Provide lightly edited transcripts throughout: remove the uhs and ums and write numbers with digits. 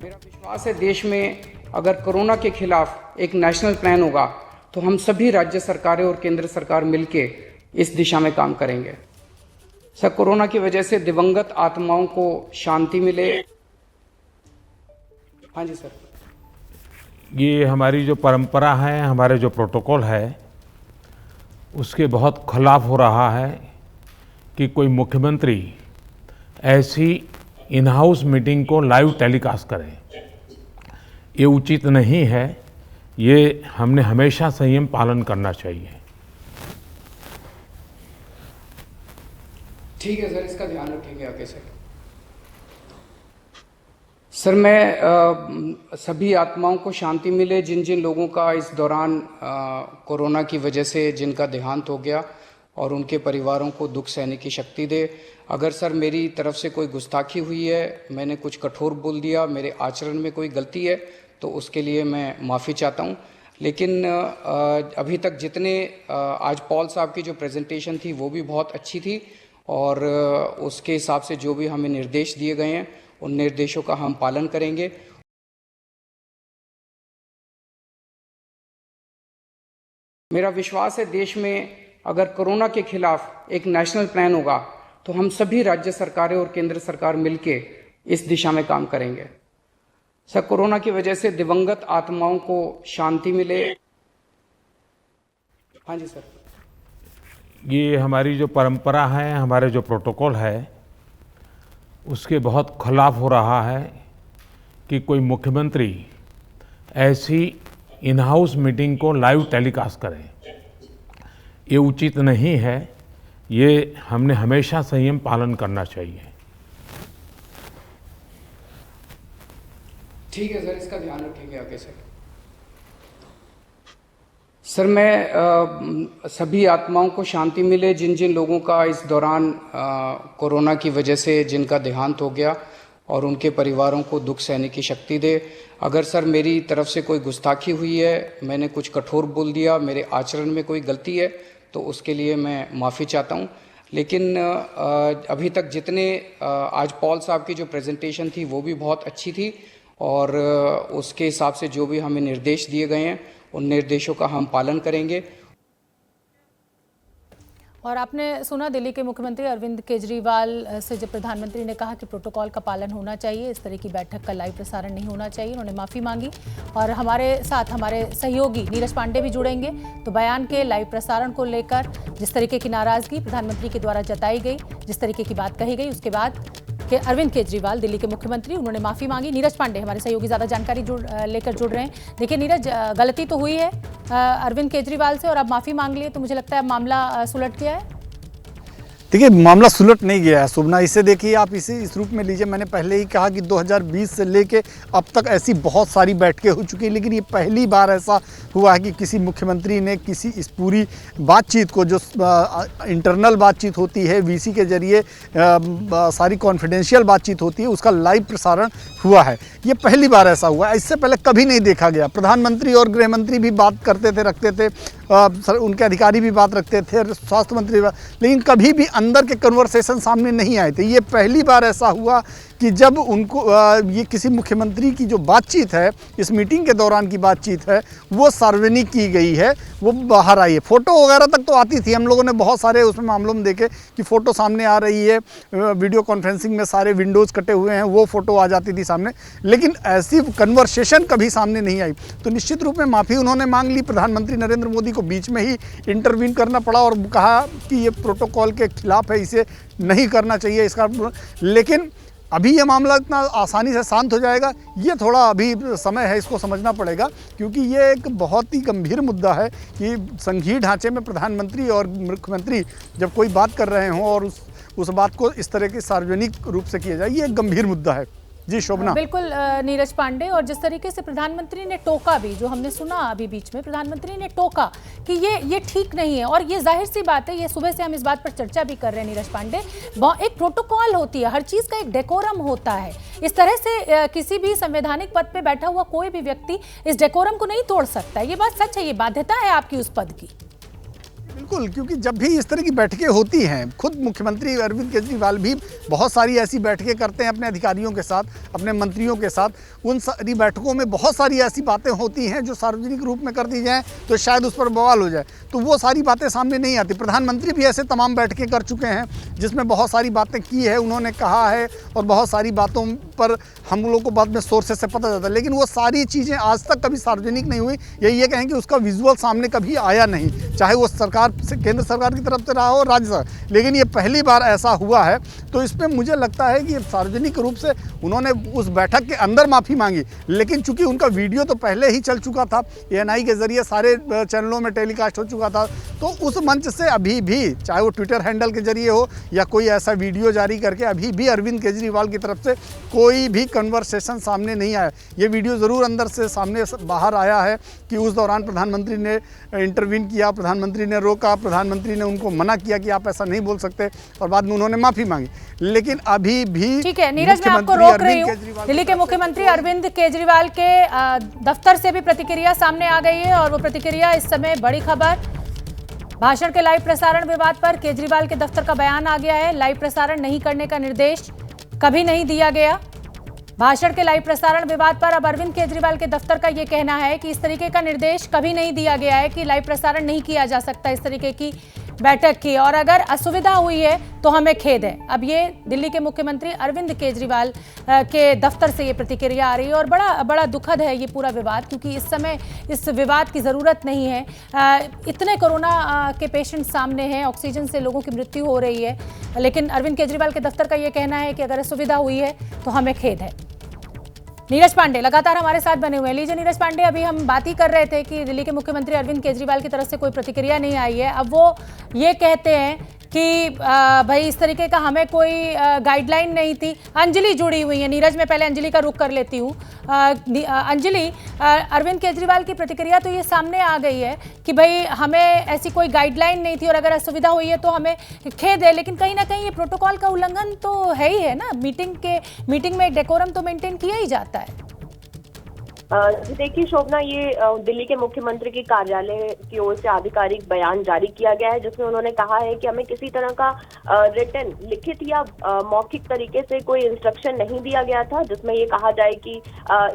मेरा विश्वास है देश में अगर कोरोना के खिलाफ एक नेशनल प्लान होगा तो हम सभी राज्य सरकारें और केंद्र सरकार मिलके इस दिशा में काम करेंगे। सर, कोरोना की वजह से दिवंगत आत्माओं को शांति मिले। हाँ जी सर। ये हमारी जो परंपरा है, हमारे जो प्रोटोकॉल है, उसके बहुत खिलाफ हो रहा है कि कोई मुख्यमंत्री ऐसी इन हाउस मीटिंग को लाइव टेलीकास्ट करें। ये उचित नहीं है। ये हमने हमेशा संयम पालन करना चाहिए। ठीक है सर, इसका ध्यान रखेंगे आगे से। सर, मैं सभी आत्माओं को शांति मिले जिन जिन लोगों का इस दौरान कोरोना की वजह से जिनका देहांत हो गया, और उनके परिवारों को दुख सहने की शक्ति दे। अगर सर मेरी तरफ से कोई गुस्ताखी हुई है, मैंने कुछ कठोर बोल दिया, मेरे आचरण में कोई गलती है, तो उसके लिए मैं माफ़ी चाहता हूँ। लेकिन अभी तक जितने आज पॉल साहब की जो प्रेजेंटेशन थी वो भी बहुत अच्छी थी, और उसके हिसाब से जो भी हमें निर्देश दिए गए हैं उन निर्देशों का हम पालन करेंगे। मेरा विश्वास है देश में अगर कोरोना के खिलाफ एक नेशनल प्लान होगा तो हम सभी राज्य सरकारें और केंद्र सरकार मिलके इस दिशा में काम करेंगे। सर, कोरोना की वजह से दिवंगत आत्माओं को शांति मिले। हाँ जी सर। ये हमारी जो परंपरा है, हमारे जो प्रोटोकॉल है, उसके बहुत खिलाफ हो रहा है कि कोई मुख्यमंत्री ऐसी इन हाउस मीटिंग को लाइव टेलीकास्ट करें। ये उचित नहीं है। ये हमने हमेशा संयम पालन करना चाहिए। ठीक है सर, इसका ध्यान रखेंगे आगे से। सर, मैं सभी आत्माओं को शांति मिले जिन जिन लोगों का इस दौरान कोरोना की वजह से जिनका देहांत हो गया, और उनके परिवारों को दुख सहने की शक्ति दे। अगर सर मेरी तरफ से कोई गुस्ताखी हुई है, मैंने कुछ कठोर बोल दिया, मेरे आचरण में कोई गलती है, तो उसके लिए मैं माफ़ी चाहता हूँ। लेकिन अभी तक जितने आज पॉल साहब की जो प्रेजेंटेशन थी वो भी बहुत अच्छी थी, और उसके हिसाब से जो भी हमें निर्देश दिए गए हैं उन निर्देशों का हम पालन करेंगे। और आपने सुना दिल्ली के मुख्यमंत्री अरविंद केजरीवाल से जब प्रधानमंत्री ने कहा कि प्रोटोकॉल का पालन होना चाहिए, इस तरह की बैठक का लाइव प्रसारण नहीं होना चाहिए, उन्होंने माफ़ी मांगी। और हमारे साथ हमारे सहयोगी नीरज पांडे भी जुड़ेंगे। तो बयान के लाइव प्रसारण को लेकर जिस तरीके की नाराज़गी प्रधानमंत्री के द्वारा जताई गई, जिस तरीके की बात कही गई, उसके बाद कि अरविंद केजरीवाल दिल्ली के मुख्यमंत्री, उन्होंने माफ़ी मांगी। नीरज पांडे हमारे सहयोगी ज़्यादा जानकारी लेकर जुड़ रहे हैं। देखिए नीरज, गलती तो हुई है अरविंद केजरीवाल से, और अब माफ़ी मांग लिए, तो मुझे लगता है मामला सुलट गया है। देखिए, मामला सुलट नहीं गया है शुभना। इसे देखिए आप, इसे इस रूप में लीजिए। मैंने पहले ही कहा कि 2020 से लेके अब तक ऐसी बहुत सारी बैठकें हो चुकी हैं, लेकिन ये पहली बार ऐसा हुआ है कि किसी मुख्यमंत्री ने किसी इस पूरी बातचीत को, जो इंटरनल बातचीत होती है वीसी के जरिए, सारी कॉन्फिडेंशियल बातचीत होती है, उसका लाइव प्रसारण हुआ है। ये पहली बार ऐसा हुआ है, इससे पहले कभी नहीं देखा गया। प्रधानमंत्री और गृह मंत्री भी बात करते थे, रखते थे, उनके अधिकारी भी बात रखते थे, स्वास्थ्य मंत्री, लेकिन कभी भी अंदर के कन्वर्सेशन सामने नहीं आए थे। ये पहली बार ऐसा हुआ कि जब उनको ये किसी मुख्यमंत्री की जो बातचीत है, इस मीटिंग के दौरान की बातचीत है, वो सार्वजनिक की गई है, वो बाहर आई है। फ़ोटो वगैरह तक तो आती थी, हम लोगों ने बहुत सारे उसमें मामलों में देखे कि फ़ोटो सामने आ रही है, वीडियो कॉन्फ्रेंसिंग में सारे विंडोज़ कटे हुए हैं, वो फ़ोटो आ जाती थी सामने, लेकिन ऐसी कन्वर्सेशन कभी सामने नहीं आई। तो निश्चित रूप में माफ़ी उन्होंने मांग ली। प्रधानमंत्री नरेंद्र मोदी को बीच में ही इंटरवीन करना पड़ा और कहा कि ये प्रोटोकॉल के खिलाफ है, इसे नहीं करना चाहिए इसका। लेकिन अभी ये मामला इतना आसानी से शांत हो जाएगा, ये थोड़ा अभी समय है, इसको समझना पड़ेगा, क्योंकि ये एक बहुत ही गंभीर मुद्दा है कि संघीय ढांचे में प्रधानमंत्री और मुख्यमंत्री जब कोई बात कर रहे हों और उस बात को इस तरह की सार्वजनिक रूप से किया जाए, ये एक गंभीर मुद्दा है। जी शोभना। बिल्कुल नीरज पांडे, और जिस तरीके से प्रधानमंत्री ने टोका भी, जो हमने सुना अभी बीच में, प्रधानमंत्री ने टोका कि ये ठीक नहीं है, और ये जाहिर सी बात है, ये सुबह से हम इस बात पर चर्चा भी कर रहे हैं नीरज पांडे, एक प्रोटोकॉल होती है, हर चीज का एक डेकोरम होता है। इस तरह से किसी भी संवैधानिक पद पे बैठा हुआ कोई भी व्यक्ति इस डेकोरम को नहीं तोड़ सकता। ये बात सच है, ये बाध्यता है आपकी उस पद की। बिल्कुल, क्योंकि जब भी इस तरह की बैठकें होती हैं, खुद मुख्यमंत्री अरविंद केजरीवाल भी बहुत सारी ऐसी बैठकें करते हैं अपने अधिकारियों के साथ, अपने मंत्रियों के साथ। उन सारी बैठकों में बहुत सारी ऐसी बातें होती हैं जो सार्वजनिक रूप में कर दी जाएँ तो शायद उस पर बवाल हो जाए, तो वो सारी बातें सामने नहीं आती। प्रधानमंत्री भी ऐसे तमाम बैठकें कर चुके हैं जिसमें बहुत सारी बातें की है, उन्होंने कहा है, और बहुत सारी बातों पर हम लोग को बाद में सोर्सेस से पता चलता है, लेकिन वो सारी चीज़ें आज तक कभी सार्वजनिक नहीं हुई। ये कहें कि उसका विजुअल सामने कभी आया नहीं, चाहे वो सरकार से, केंद्र सरकार की तरफ से रहा हो, राज्य सरकार, लेकिन ये पहली बार ऐसा हुआ है। तो इसमें मुझे लगता है कि सार्वजनिक रूप से उन्होंने उस बैठक के अंदर माफ़ी मांगी, लेकिन चूंकि उनका वीडियो तो पहले ही चल चुका था, ANI के जरिए सारे चैनलों में टेलीकास्ट हो चुका था, तो उस मंच से अभी भी, चाहे वो ट्विटर हैंडल के जरिए हो या कोई ऐसा वीडियो जारी करके, अभी भी अरविंद केजरीवाल की तरफ से कोई भी कन्वर्सेशन सामने नहीं आया। ये वीडियो ज़रूर अंदर से सामने बाहर आया है कि उस दौरान प्रधानमंत्री ने इंटरवीन किया, प्रधानमंत्री ने रोका, प्रधानमंत्री ने उनको मना किया कि आप ऐसा नहीं बोल सकते, और बाद में उन्होंने माफ़ी मांगी। लेकिन अभी भी ठीक है नीरज, मैं आपको रोक रही हूँ। दिल्ली के मुख्यमंत्री अरविंद केजरीवाल के दफ्तर से भी प्रतिक्रिया सामने आ गई है, और वो प्रतिक्रिया इस समय बड़ी खबर, भाषण के लाइव प्रसारण विवाद पर केजरीवाल के दफ्तर का बयान आ गया है। लाइव प्रसारण नहीं करने का निर्देश कभी नहीं दिया गया। भाषण के लाइव प्रसारण विवाद पर अब अरविंद केजरीवाल के दफ्तर का यह कहना है कि इस तरीके का निर्देश कभी नहीं दिया गया है कि लाइव प्रसारण नहीं किया जा सकता इस तरीके की बैठक की, और अगर असुविधा हुई है तो हमें खेद है। अब ये दिल्ली के मुख्यमंत्री अरविंद केजरीवाल के दफ्तर से ये प्रतिक्रिया आ रही है, और बड़ा दुखद है ये पूरा विवाद, क्योंकि इस समय इस विवाद की ज़रूरत नहीं है। इतने कोरोना के पेशेंट सामने हैं, ऑक्सीजन से लोगों की मृत्यु हो रही है, लेकिन अरविंद केजरीवाल के दफ्तर का ये कहना है कि अगर असुविधा हुई है तो हमें खेद है। नीरज पांडे लगातार हमारे साथ बने हुए हैं। लीजिए नीरज पांडे, अभी हम बात ही कर रहे थे कि दिल्ली के मुख्यमंत्री अरविंद केजरीवाल की तरफ से कोई प्रतिक्रिया नहीं आई है। अब वो ये कहते हैं कि भाई इस तरीके का हमें कोई गाइडलाइन नहीं थी। अंजलि जुड़ी हुई है नीरज, मैं पहले अंजलि का रुख कर लेती हूँ। अंजलि, अरविंद केजरीवाल की प्रतिक्रिया तो ये सामने आ गई है कि भाई हमें ऐसी कोई गाइडलाइन नहीं थी, और अगर असुविधा हुई है तो हमें खेद है, लेकिन कहीं ना कहीं ये प्रोटोकॉल का उल्लंघन तो है ही है ना। मीटिंग में डेकोरम तो मेंटेन किया ही जाता है। देखिए शोभना, ये दिल्ली के मुख्यमंत्री के कार्यालय की ओर से आधिकारिक बयान जारी किया गया है, जिसमें उन्होंने कहा है कि हमें किसी तरह का रिटन, लिखित या मौखिक तरीके से कोई इंस्ट्रक्शन नहीं दिया गया था जिसमें ये कहा जाए कि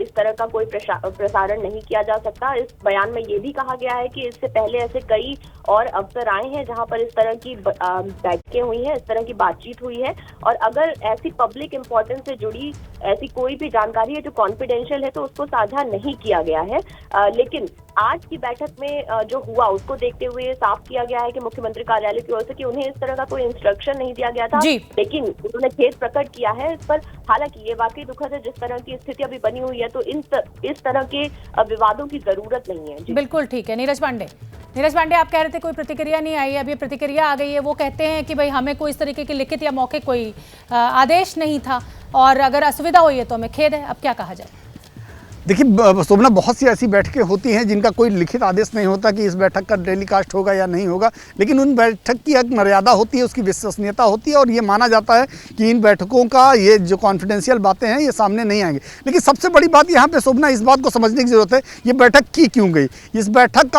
इस तरह का कोई प्रसारण नहीं किया जा सकता। इस बयान में ये भी कहा गया है कि इससे पहले ऐसे कई और अवसर आए हैं जहां पर इस तरह की बैठकें हुई हैं, इस तरह की बातचीत हुई है, और अगर ऐसी पब्लिक इंपॉर्टेंस से जुड़ी ऐसी कोई भी जानकारी है जो कॉन्फिडेंशियल है तो उसको साझा नहीं किया गया है। लेकिन आज की बैठक में जो हुआ उसको देखते हुए साफ किया गया है कि मुख्यमंत्री कार्यालय की ओर से कि उन्हें इस तरह का कोई इंस्ट्रक्शन नहीं दिया गया था, लेकिन उन्होंने खेद प्रकट किया है इस पर। हालांकि ये वाकई दुखद है, जिस तरह की स्थिति अभी बनी हुई है तो इस तरह के विवादों की जरूरत नहीं है। बिल्कुल ठीक है। नीरज पांडे, आप कह रहे थे कोई प्रतिक्रिया नहीं आई है, अभी प्रतिक्रिया आ गई है। वो कहते हैं कि भाई हमें कोई इस तरीके की लिखित या मौखिक कोई आदेश नहीं था, और अगर असुविधा हुई है तो हमें खेद है। अब क्या कहा जाए? देखिए शोभना, बहुत सी ऐसी बैठकें होती हैं जिनका कोई लिखित आदेश नहीं होता कि इस बैठक का टेलीकास्ट होगा या नहीं होगा, लेकिन उन बैठक की एक मर्यादा होती है, उसकी विश्वसनीयता होती है, और ये माना जाता है कि इन बैठकों का ये जो कॉन्फिडेंशियल बातें हैं ये सामने नहीं आएंगी। लेकिन सबसे बड़ी बात यहाँ पे शोभना, इस बात को समझने की ज़रूरत है ये बैठक की क्यों गई। इस बैठक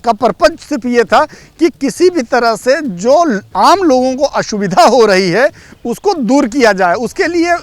का पर्पज सिर्फ ये था कि किसी भी तरह से जो आम लोगों को असुविधा हो रही है उसको दूर किया जाए, उसके लिए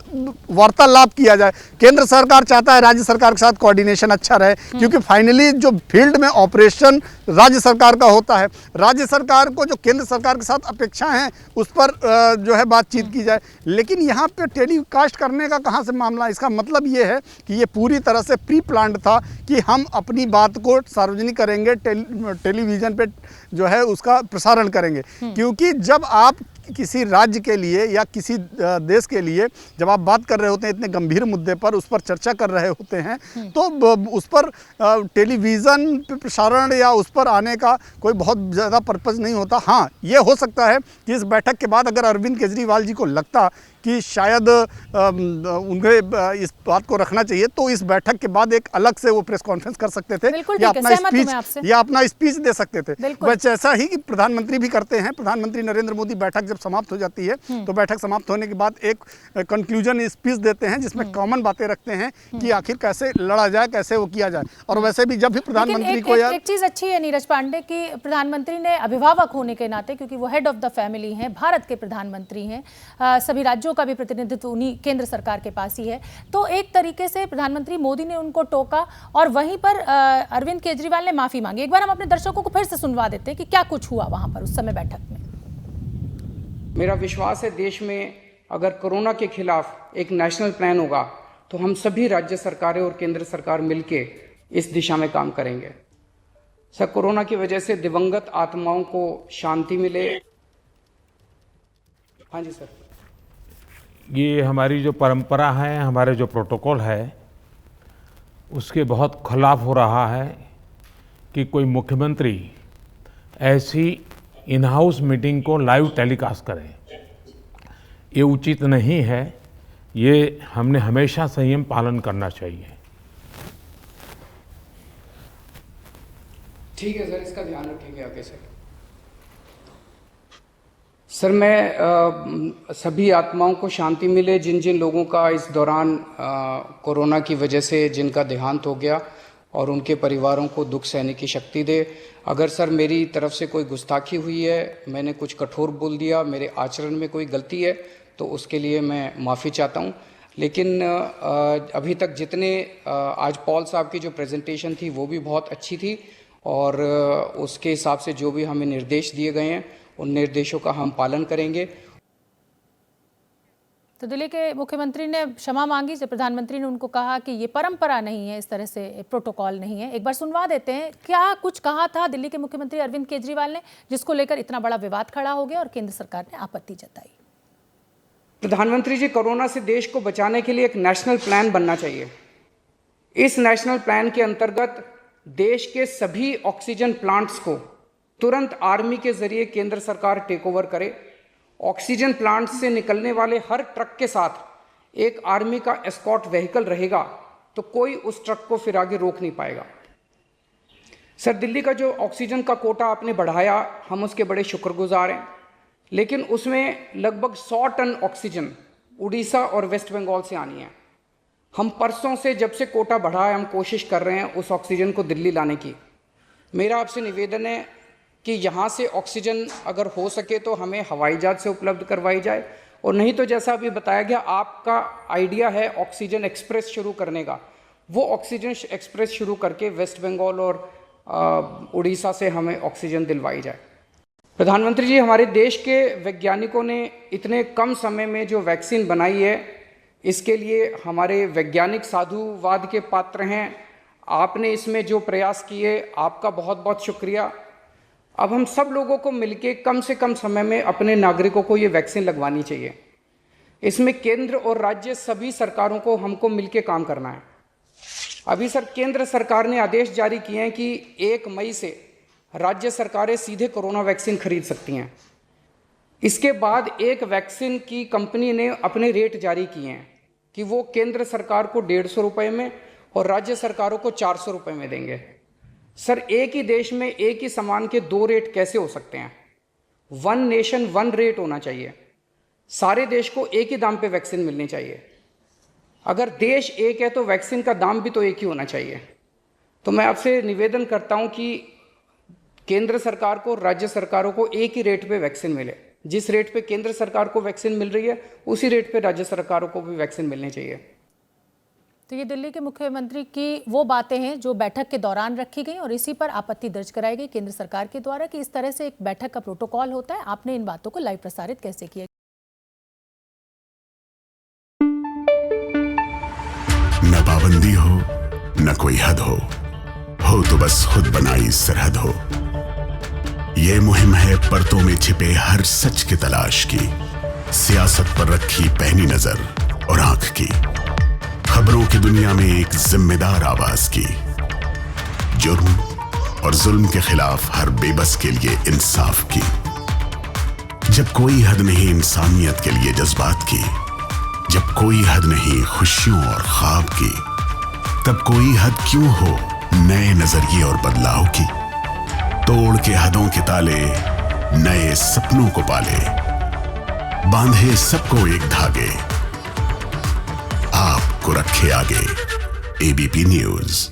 वार्तालाप किया जाए। केंद्र सरकार चाहता है राज्य सरकार के साथ कोऑर्डिनेशन अच्छा रहे, क्योंकि फाइनली जो फील्ड में ऑपरेशन राज्य सरकार का होता है, राज्य सरकार को जो केंद्र सरकार के साथ अपेक्षाएं हैं उस पर जो है बातचीत की जाए। लेकिन यहाँ पे टेलीकास्ट करने का कहाँ से मामला? इसका मतलब ये है कि ये पूरी तरह से प्री प्लान्ड था कि हम अपनी बात को सार्वजनिक करेंगे, टेलीविज़न पे जो है उसका प्रसारण करेंगे। क्योंकि जब आप किसी राज्य के लिए या किसी देश के लिए जब आप बात कर रहे होते हैं इतने गंभीर मुद्दे पर, उस पर चर्चा कर रहे होते हैं, तो उस पर टेलीविज़न पे प्रसारण या उस पर आने का कोई बहुत ज़्यादा पर्पज़ नहीं होता। हाँ, ये हो सकता है कि इस बैठक के बाद अगर अरविंद केजरीवाल जी को लगता कि शायद उन्हें इस बात को रखना चाहिए, तो इस बैठक के बाद एक अलग से वो प्रेस कॉन्फ्रेंस कर सकते थे बिल्कुल या ठीक है, अपना सहमत हूं मैं आपसे। स्पीच या अपना स्पीच दे सकते थे। बिल्कुल। वैसे ऐसा ही कि प्रधानमंत्री भी करते हैं। प्रधानमंत्री नरेंद्र मोदी बैठक जब समाप्त हो जाती है तो बैठक समाप्त होने के बाद एक कंक्लूजन स्पीच देते हैं जिसमें कॉमन बातें रखते हैं कि आखिर कैसे लड़ा जाए, कैसे वो किया जाए। और वैसे भी जब भी प्रधानमंत्री को यार एक चीज अच्छी है नीरज पांडे की, प्रधानमंत्री ने अभिभावक होने के नाते, क्योंकि वो हेड ऑफ द फैमिली हैं, भारत के प्रधानमंत्री हैं, सभी राज्यों का भी प्रतिनिधित्व उन्हीं केंद्र सरकार के पास ही है, तो एक तरीके से प्रधानमंत्री मोदी ने उनको टोका और वहीं पर अरविंद केजरीवाल ने माफी मांगी। एक बार हम अपने दर्शकों को फिर से सुनवा देते हैं कि क्या कुछ हुआ वहां पर उस समय बैठक में। मेरा विश्वास है देश में अगर कोरोना के खिलाफ एक नेशनल प्लान होगा तो हम सभी राज्य सरकारें और केंद्र सरकार मिलके इस दिशा में काम करेंगे। सर, कोरोना की वजह से दिवंगत आत्माओं को शांति मिले। हाँ जी सर। ये हमारी जो परंपरा है, हमारे जो प्रोटोकॉल है, उसके बहुत खिलाफ हो रहा है कि कोई मुख्यमंत्री ऐसी इन हाउस मीटिंग को लाइव टेलीकास्ट करें। ये उचित नहीं है। ये हमने हमेशा संयम पालन करना चाहिए। ठीक है सर, इसका ध्यान रखेंगे आगे सर। मैं सभी आत्माओं को शांति मिले जिन जिन लोगों का इस दौरान कोरोना की वजह से जिनका देहांत हो गया, और उनके परिवारों को दुख सहने की शक्ति दे। अगर सर मेरी तरफ से कोई गुस्ताखी हुई है, मैंने कुछ कठोर बोल दिया, मेरे आचरण में कोई गलती है, तो उसके लिए मैं माफ़ी चाहता हूँ। लेकिन अभी तक जितने आज पॉल साहब की जो प्रेजेंटेशन थी वो भी बहुत अच्छी थी, और उसके हिसाब से जो भी हमें निर्देश दिए गए हैं उन निर्देशों का हम पालन करेंगे। तो दिल्ली के मुख्यमंत्री ने क्षमा मांगी जब प्रधानमंत्री ने उनको कहा कि ये परंपरा नहीं है, इस तरह से प्रोटोकॉल नहीं है। एक बार सुनवा देते हैं क्या कुछ कहा था दिल्ली के मुख्यमंत्री अरविंद केजरीवाल ने, जिसको लेकर इतना बड़ा विवाद खड़ा हो गया और केंद्र सरकार ने आपत्ति जताई। प्रधानमंत्री जी, कोरोना से देश को बचाने के लिए एक नेशनल प्लान बनना चाहिए। इस नेशनल प्लान के अंतर्गत देश के सभी ऑक्सीजन प्लांट्स को तुरंत आर्मी के जरिए केंद्र सरकार टेक ओवर करे। ऑक्सीजन प्लांट से निकलने वाले हर ट्रक के साथ एक आर्मी का एस्कॉर्ट व्हीकल रहेगा, तो कोई उस ट्रक को फिर आगे रोक नहीं पाएगा। सर, दिल्ली का जो ऑक्सीजन का कोटा आपने बढ़ाया, हम उसके बड़े शुक्रगुजार हैं, लेकिन उसमें लगभग 100 टन ऑक्सीजन उड़ीसा और वेस्ट बंगाल से आनी है। हम परसों से जब से कोटा बढ़ा है, हम कोशिश कर रहे हैं उस ऑक्सीजन को दिल्ली लाने की। मेरा आपसे निवेदन है कि यहाँ से ऑक्सीजन अगर हो सके तो हमें हवाई जहाज से उपलब्ध करवाई जाए, और नहीं तो जैसा अभी बताया गया, आपका आइडिया है ऑक्सीजन एक्सप्रेस शुरू करने का, वो ऑक्सीजन एक्सप्रेस शुरू करके वेस्ट बंगाल और उड़ीसा से हमें ऑक्सीजन दिलवाई जाए। प्रधानमंत्री जी, हमारे देश के वैज्ञानिकों ने इतने कम समय में जो वैक्सीन बनाई है, इसके लिए हमारे वैज्ञानिक साधुवाद के पात्र हैं। आपने इसमें जो प्रयास किए, आपका बहुत बहुत शुक्रिया। अब हम सब लोगों को मिलके कम से कम समय में अपने नागरिकों को ये वैक्सीन लगवानी चाहिए। इसमें केंद्र और राज्य सभी सरकारों को हमको मिलके काम करना है। अभी सर केंद्र सरकार ने आदेश जारी किए हैं कि 1 मई से राज्य सरकारें सीधे कोरोना वैक्सीन खरीद सकती हैं। इसके बाद एक वैक्सीन की कंपनी ने अपने रेट जारी किए हैं कि वो केंद्र सरकार को 150 रुपये में और राज्य सरकारों को 400 रुपये में देंगे। सर, एक ही देश में एक ही सामान के 2 रेट कैसे हो सकते हैं? 1 नेशन 1 रेट होना चाहिए। सारे देश को एक ही दाम पे वैक्सीन मिलनी चाहिए। अगर देश एक है तो वैक्सीन का दाम भी तो एक ही होना चाहिए। तो मैं आपसे निवेदन करता हूं कि केंद्र सरकार को, राज्य सरकारों को एक ही रेट पे वैक्सीन मिले। जिस रेट पे केंद्र सरकार को वैक्सीन मिल रही है, उसी रेट पे राज्य सरकारों को भी वैक्सीन मिलनी चाहिए। तो ये दिल्ली के मुख्यमंत्री की वो बातें हैं जो बैठक के दौरान रखी गई, और इसी पर आपत्ति दर्ज कराई गई केंद्र सरकार के द्वारा कि इस तरह से एक बैठक का प्रोटोकॉल होता है, आपने इन बातों को लाइव प्रसारित कैसे किया। न पाबंदी हो, न कोई हद हो तो बस खुद बनाई सरहद हो। ये मुहिम है परतों में छिपे हर सच की तलाश की, सियासत पर रखी पैनी नजर और आंख की, खबरों की दुनिया में एक जिम्मेदार आवाज की, जुर्म और जुल्म के खिलाफ हर बेबस के लिए इंसाफ की। जब कोई हद नहीं इंसानियत के लिए जज्बात की, जब कोई हद नहीं खुशियों और ख्वाब की, तब कोई हद क्यों हो नए नजरिए और बदलाव की। तोड़ के हदों के ताले, नए सपनों को पाले, बांधे सबको एक धागे, आपको रखे आगे। ABP news.